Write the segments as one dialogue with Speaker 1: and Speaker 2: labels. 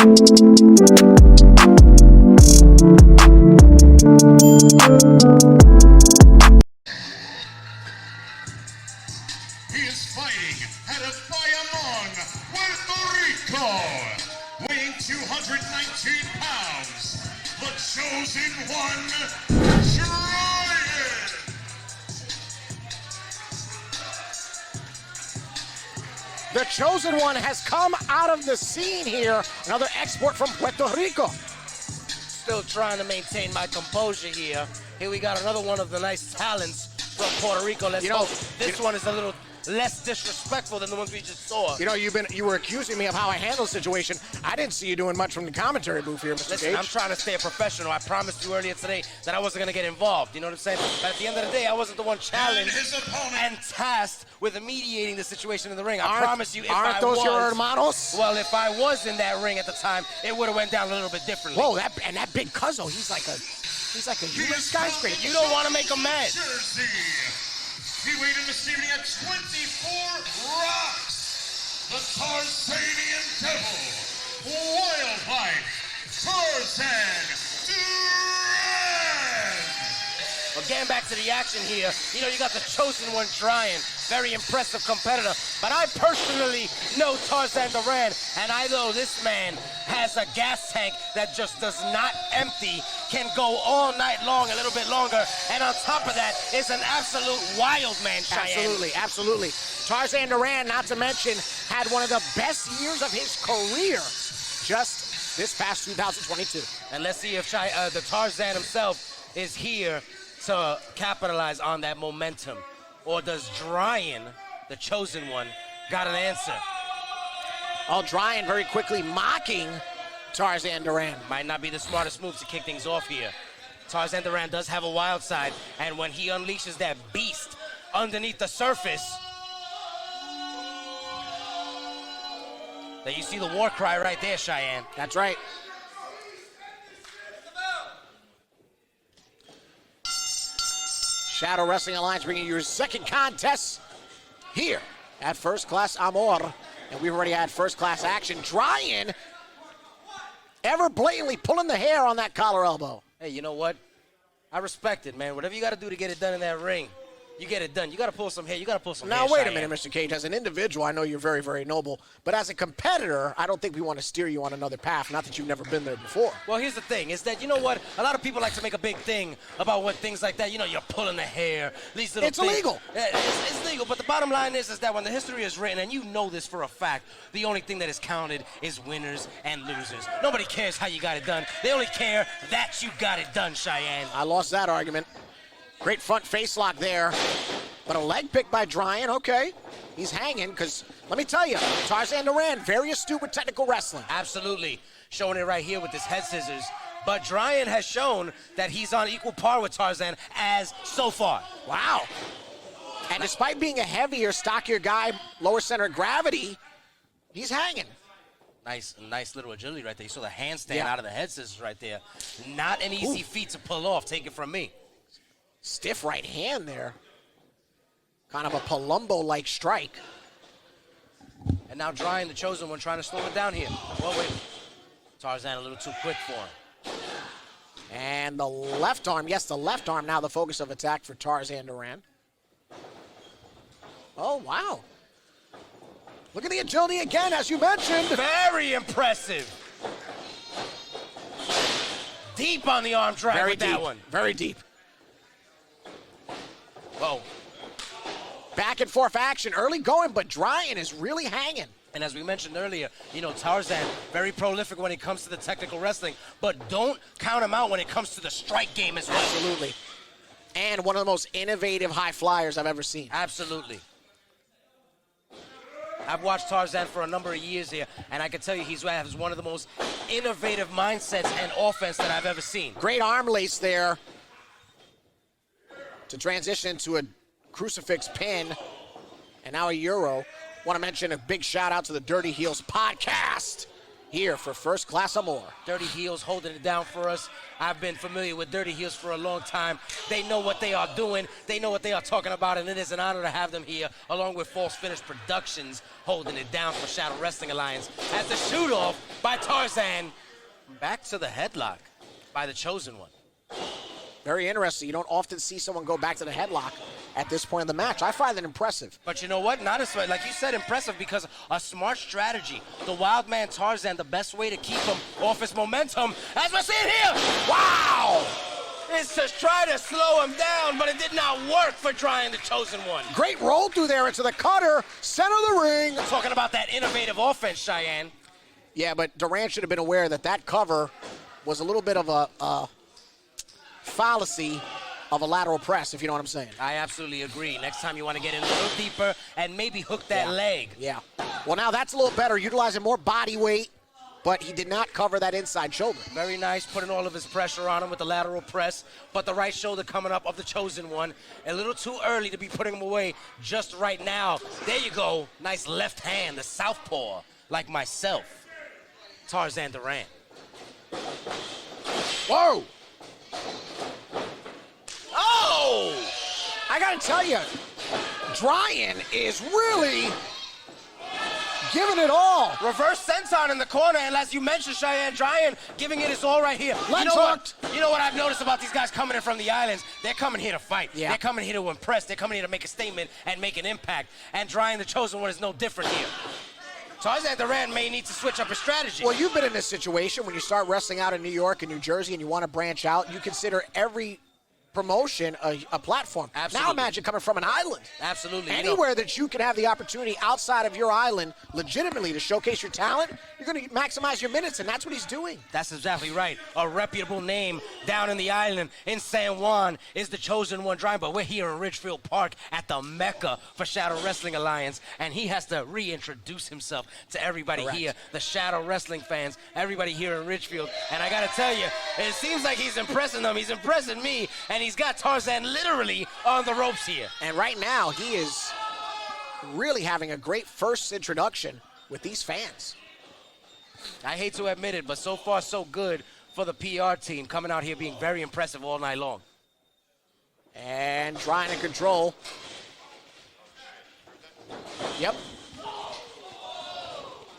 Speaker 1: is fighting out of Bayamon, Puerto Rico, weighing 219 pounds, the chosen one, Dryan.
Speaker 2: The chosen one has come out of the scene here. Another export from Puerto Rico.
Speaker 3: Still trying to maintain my composure here. Here we got another one of the nice talents from Puerto Rico. Let's hope this one is a little less disrespectful than the ones we just saw.
Speaker 2: You know, you were accusing me of how I handle the situation. I didn't see you doing much from the commentary booth here, Mr.
Speaker 3: Listen,
Speaker 2: Cage.
Speaker 3: I'm trying to stay a professional. I promised you earlier today that I wasn't going to get involved. You know what I'm saying? But at the end of the day, I wasn't the one challenged and tasked with mediating the situation in the ring. I promise you, if I
Speaker 2: Aren't those your hermanos?
Speaker 3: Well, if I was in that ring at the time, it would have went down a little bit differently.
Speaker 2: Whoa, that big cuzzo, he's like a human skyscraper.
Speaker 3: You don't want to make him mad.
Speaker 1: Jersey. He weighed in this evening at 24 rocks. The Tarzanian Devil, Wildlife, Tarzan Duran.
Speaker 3: Well, getting back to the action here, you know, you got the chosen one, Dryan. Very impressive competitor. But I personally know Tarzan Duran, and I know this man has a gas tank that just does not empty, can go all night long, a little bit longer, and on top of that is an absolute wild man, Cheyenne.
Speaker 2: Absolutely. Tarzan Duran, not to mention, had one of the best years of his career just this past 2022.
Speaker 3: And let's see if the Tarzan himself is here to capitalize on that momentum. Or does Dryan, the chosen one, got an answer?
Speaker 2: Oh, Dryan very quickly mocking Tarzan Duran.
Speaker 3: Might not be the smartest move to kick things off here. Tarzan Duran does have a wild side, and when he unleashes that beast underneath the surface, that you see the war cry right there, Cheyenne.
Speaker 2: That's right. Shadow Wrestling Alliance bringing you your second contest here at First Class Amor. And we've already had first class action. Dryan ever blatantly pulling the hair on that collar elbow.
Speaker 3: Hey, you know what? I respect it, man. Whatever you got to do to get it done in that ring, you get it done. You got to pull some hair. You got to pull some hair.
Speaker 2: Now, wait a
Speaker 3: Cheyenne.
Speaker 2: minute, Mr. Cage. As an individual, I know you're very, very noble. But as a competitor, I don't think we want to steer you on another path. Not that you've never been there before.
Speaker 3: Well, here's the thing, is that, you know what? A lot of people like to make a big thing about what things like that, you know, you're pulling the hair, these little
Speaker 2: It's
Speaker 3: things.
Speaker 2: illegal.
Speaker 3: It's legal, but the bottom line is that when the history is written, and you know this for a fact, the only thing that is counted is winners and losers. Nobody cares how you got it done. They only care that you got it done, Cheyenne.
Speaker 2: I lost that argument. Great front face lock there. But a leg pick by Dryan, okay. He's hanging, because let me tell you, Tarzan Duran, very astute with technical wrestling.
Speaker 3: Absolutely. Showing it right here with his head scissors. But Dryan has shown that he's on equal par with Tarzan as so far.
Speaker 2: Wow. And despite being a heavier, stockier guy, lower center of gravity, he's hanging.
Speaker 3: Nice little agility right there. You saw the handstand out of the head scissors right there. Not an easy feat to pull off, take it from me.
Speaker 2: Stiff right hand there. Kind of a Palumbo-like strike.
Speaker 3: And now Dryan, the chosen one, trying to slow it down here. Well, wait. Tarzan a little too quick for him.
Speaker 2: And the left arm, yes, the left arm now the focus of attack for Tarzan Duran. Oh, wow. Look at the agility again, as you mentioned.
Speaker 3: Very impressive. Deep on the arm drag with that one.
Speaker 2: Very deep.
Speaker 3: Whoa.
Speaker 2: Back and forth action, early going, but Dryan is really hanging.
Speaker 3: And as we mentioned earlier, you know, Tarzan, very prolific when it comes to the technical wrestling, but don't count him out when it comes to the strike game as well.
Speaker 2: Absolutely. And one of the most innovative high flyers I've ever seen.
Speaker 3: Absolutely. I've watched Tarzan for a number of years here, and I can tell you he has one of the most innovative mindsets and offense that I've ever seen.
Speaker 2: Great arm lace there to transition into a crucifix pin, and now a Euro. Want to mention a big shout out to the Dirty Heels podcast here for First Class Amor.
Speaker 3: Dirty Heels holding it down for us. I've been familiar with Dirty Heels for a long time. They know what they are doing. They know what they are talking about, and it is an honor to have them here, along with False Finish Productions, holding it down for Shadow Wrestling Alliance. As the shoot-off by Tarzan, back to the headlock by the Chosen One.
Speaker 2: Very interesting. You don't often see someone go back to the headlock at this point in the match. I find that impressive.
Speaker 3: But you know what? Not as, like you said, impressive because a smart strategy. The wild man Tarzan, the best way to keep him off his momentum, as we're seeing here, wow, is to try to slow him down, but it did not work for Dryan, the Chosen One.
Speaker 2: Great roll through there into the cutter, center of the ring.
Speaker 3: Talking about that innovative offense, Cheyenne.
Speaker 2: Yeah, but Duran should have been aware that that cover was a little bit of a fallacy of a lateral press, if you know what I'm saying.
Speaker 3: I absolutely agree. Next time you want to get in a little deeper and maybe hook that leg.
Speaker 2: Yeah. Well, now that's a little better, utilizing more body weight, but he did not cover that inside shoulder.
Speaker 3: Very nice, putting all of his pressure on him with the lateral press, but the right shoulder coming up of the Chosen One. A little too early to be putting him away just right now. There you go. Nice left hand, the southpaw, like myself. Tarzan Duran.
Speaker 2: Whoa!
Speaker 3: Oh!
Speaker 2: I gotta tell you, Dryan is really giving it all.
Speaker 3: Reverse senton in the corner, and as you mentioned, Cheyenne, Dryan giving it his all right here.
Speaker 2: Legs hooked.
Speaker 3: You know what I've noticed about these guys coming in from the islands? They're coming here to fight.
Speaker 2: Yeah.
Speaker 3: They're coming here to impress. They're coming here to make a statement and make an impact. And Dryan, the Chosen One, is no different here. Tarzan Duran may need to switch up his strategy.
Speaker 2: Well, you've been in this situation when you start wrestling out in New York and New Jersey and you want to branch out, you consider every promotion a platform.
Speaker 3: Absolutely.
Speaker 2: Now imagine coming from an island.
Speaker 3: Absolutely.
Speaker 2: Anywhere that you can have the opportunity outside of your island legitimately to showcase your talent, you're going to maximize your minutes, and that's what he's doing.
Speaker 3: That's exactly right. A reputable name down in the island in San Juan is the Chosen One Dryan, but we're here in Ridgefield Park at the Mecca for Shadow Wrestling Alliance, and he has to reintroduce himself to everybody
Speaker 2: Correct.
Speaker 3: here, the Shadow Wrestling fans, everybody here in Ridgefield. And I got to tell you, it seems like he's impressing them. He's impressing me, and he's got Tarzan literally on the ropes here.
Speaker 2: And right now, he is really having a great first introduction with these fans.
Speaker 3: I hate to admit it, but so far so good for the PR team, coming out here being very impressive all night long.
Speaker 2: And Dryan in control. Yep.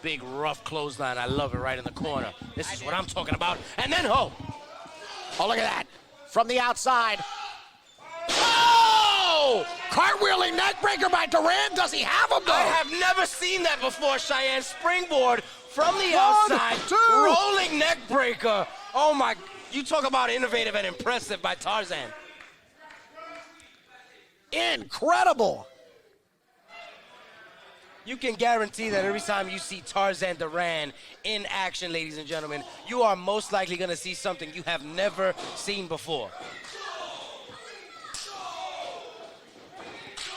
Speaker 3: Big rough clothesline. I love it right in the corner. This is what I'm talking about. And then, oh,
Speaker 2: Look at that. From the outside.
Speaker 3: oh!
Speaker 2: Cartwheeling neckbreaker by Duran. Does he have him, though?
Speaker 3: I have never seen that before, Cheyenne. Springboard from the
Speaker 2: 1,
Speaker 3: outside.
Speaker 2: 2.
Speaker 3: Rolling neckbreaker. Oh, my. You talk about innovative and impressive by Tarzan.
Speaker 2: Incredible.
Speaker 3: You can guarantee that every time you see Tarzan Duran in action, ladies and gentlemen, you are most likely going to see something you have never seen before.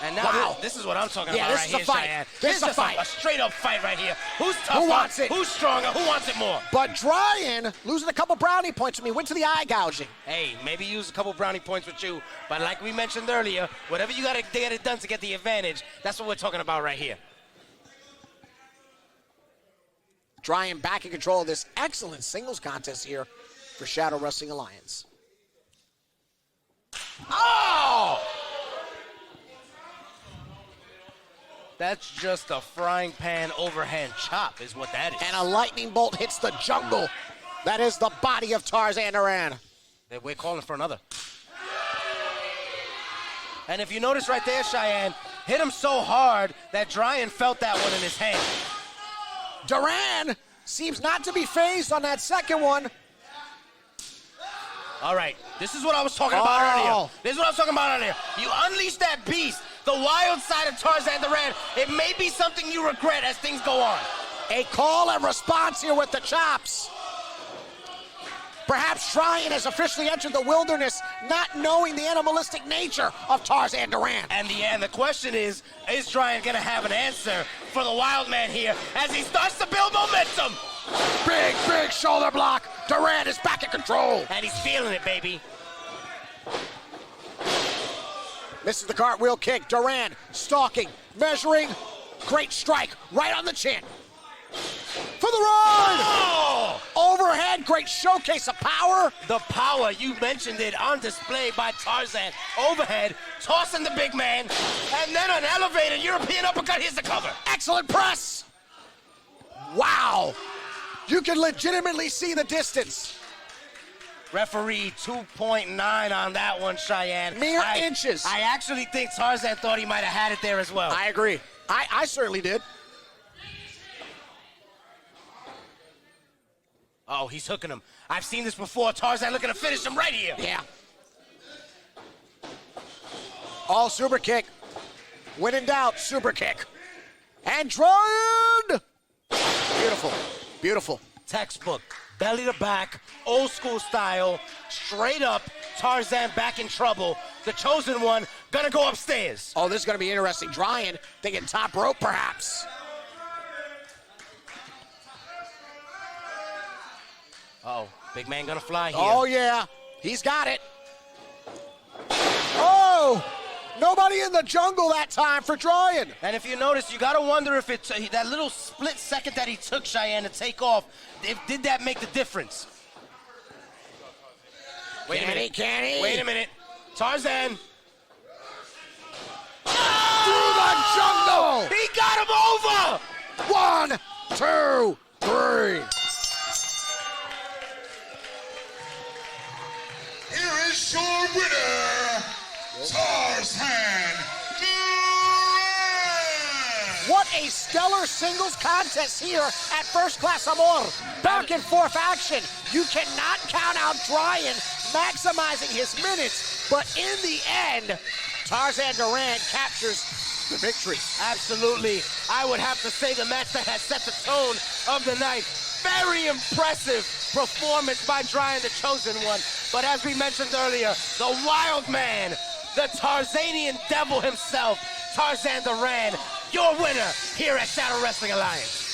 Speaker 3: And now
Speaker 2: Wow.
Speaker 3: this is what I'm talking
Speaker 2: Yeah,
Speaker 3: about
Speaker 2: this
Speaker 3: right
Speaker 2: is a
Speaker 3: here,
Speaker 2: fight.
Speaker 3: Cheyenne.
Speaker 2: This is a
Speaker 3: just
Speaker 2: fight.
Speaker 3: A straight-up fight right here. Who's tougher?
Speaker 2: Who wants it?
Speaker 3: Who's stronger? Who wants it more?
Speaker 2: But Dryan, losing a couple brownie points to me, went to the eye gouging.
Speaker 3: Hey, maybe use a couple brownie points with you, but like we mentioned earlier, whatever you got to get it done to get the advantage, that's what we're talking about right here.
Speaker 2: Dryan back in control of this excellent singles contest here for Shadow Wrestling Alliance.
Speaker 3: Oh! That's just a frying pan overhand chop is what that is.
Speaker 2: And a lightning bolt hits the jungle. That is the body of Tarzan Duran.
Speaker 3: We're calling for another. And if you notice right there, Cheyenne, hit him so hard that Dryan felt that one in his hand.
Speaker 2: Duran seems not to be phased on that second one.
Speaker 3: All right, this is what I was talking about
Speaker 2: Oh.
Speaker 3: earlier. This is what I was talking about earlier. You unleash that beast, the wild side of Tarzan Duran. It may be something you regret as things go on.
Speaker 2: A call and response here with the chops. Perhaps Dryan has officially entered the wilderness, not knowing the animalistic nature of Tarzan Duran.
Speaker 3: And the question is Dryan going to have an answer for the wild man here as he starts to build momentum?
Speaker 2: Big shoulder block. Duran is back in control.
Speaker 3: And he's feeling it, baby.
Speaker 2: Misses the cartwheel kick. Duran stalking, measuring. Great strike right on the chin. for the ride!
Speaker 3: Oh!
Speaker 2: Overhead, great showcase of power.
Speaker 3: The power, you mentioned it, on display by Tarzan. Overhead, tossing the big man, and then an elevated European uppercut. Here's the cover.
Speaker 2: Excellent press. Wow. You can legitimately see the distance.
Speaker 3: Referee 2.9 on that one, Cheyenne.
Speaker 2: Mere inches.
Speaker 3: I actually think Tarzan thought he might have had it there as well.
Speaker 2: I agree. I certainly did.
Speaker 3: Oh, he's hooking him. I've seen this before. Tarzan looking to finish him right here.
Speaker 2: Yeah. All super kick. When in doubt, super kick. And Dryan! Beautiful. Beautiful.
Speaker 3: Textbook. Belly to back, old school style, straight up, Tarzan back in trouble. The chosen one gonna go upstairs.
Speaker 2: Oh, this is gonna be interesting. Dryan thinking top rope, perhaps.
Speaker 3: Uh-oh, big man gonna fly here.
Speaker 2: Oh, yeah. He's got it. Oh! Nobody in the jungle that time for Dryan.
Speaker 3: And if you notice, you gotta wonder if it's that little split second that he took, Cheyenne, to take off, did that make the difference? Wait a minute.
Speaker 2: Can he?
Speaker 3: Wait a minute. Tarzan.
Speaker 2: Through the jungle!
Speaker 3: He got him over!
Speaker 2: 1, 2, 3.
Speaker 1: Here is your winner, Tarzan Duran!
Speaker 2: What a stellar singles contest here at First Class Amor. Back and forth action. You cannot count out Dryan maximizing his minutes, but in the end, Tarzan Duran captures the victory.
Speaker 3: Absolutely. I would have to say the match that has set the tone of the night. Very impressive performance by Dryan, the chosen one. But as we mentioned earlier, the wild man, the Tarzanian devil himself, Tarzan Duran, your winner here at Shadow Wrestling Alliance.